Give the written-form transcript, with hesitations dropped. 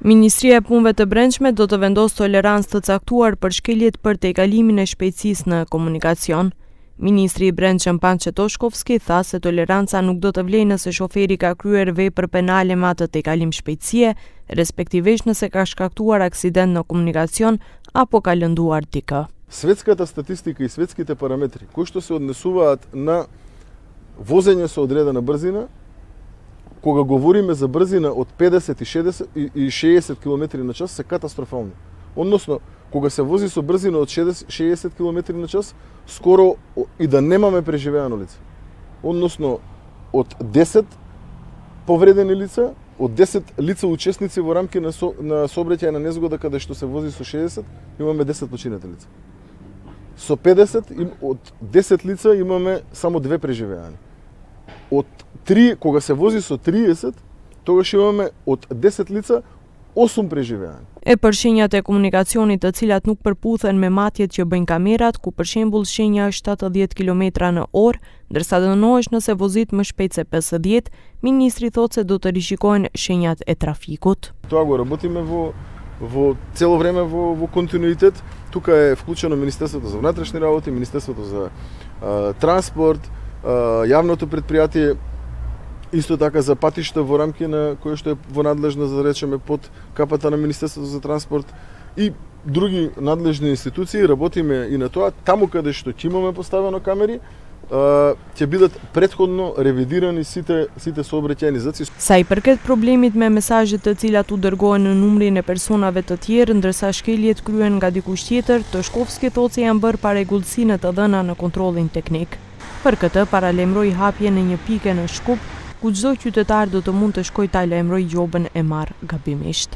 Ministria e Punëve të Brendshme do të vendosë tolerancë të caktuar për shkeljet për tejkalimin e shpejtësisë në komunikacion. Ministri i Brendshëm Pançe Toshkovski tha se toleranca nuk do të vlejë nëse shoferi ka kryer vepër penale me atë tejkalim shpejtësie, respektivisht nëse ka shkaktuar aksident në komunikacion apo ka lënduar dikë. Светската статистика и светските параметри кои што се однесуваат на возење со одредена брзина, кога говориме за брзина од 50 и 60 км на час, се катастрофални. Односно, кога се вози со брзина од 60 км на час, скоро и да немаме преживеано лице. Односно, од 10 повредени лица, од 10 лица учесници во рамки на сообраќајна незгода каде што се вози со 60, имаме 10 починати лица. Со 50, од 10 лица имаме само 2 преживеани. Од 3, кога се вози со 30, тогаш имаме од 10 лица 8 преживеани. E për shenjat e komunikacionit të cilat nuk përputhen me matjet që bëjnë kamerat, ku për shembull shenja është 70 km/h, ndërsa dënohesh nëse vozit më shpejt se 50, ministri thotë se do të rishikohen shenjat e trafikut. Тоа го работиме во цело време во континуитет. Тука е вклучено Министерството за внатрешни работи, Министерството за транспорт, јавното предпријатие, исто така за патишта во рамки на кој што е во надлежна, за да речеме, под капата на Министерството за транспорт и други надлежни институции. Работиме и на тоа, таму каде што ќе имаме поставено камери, ќе бидат претходно ревидирани сите сообраќајни знаци. Sa i përket problemit me mesazhet të cilat u dërgohen në numrin e personave të tjerë, ndërsa shkeljet kryen nga dikush tjetër, Toshkovski thotë se janë bërë parregullsi në të dhëna në kontrollin teknik. Për këtë paralajmëroi hapje në një pike në Shkup, ku çdo qytetar do të mund të shkojë ta lajmërojë gjobën e marrë gabimisht.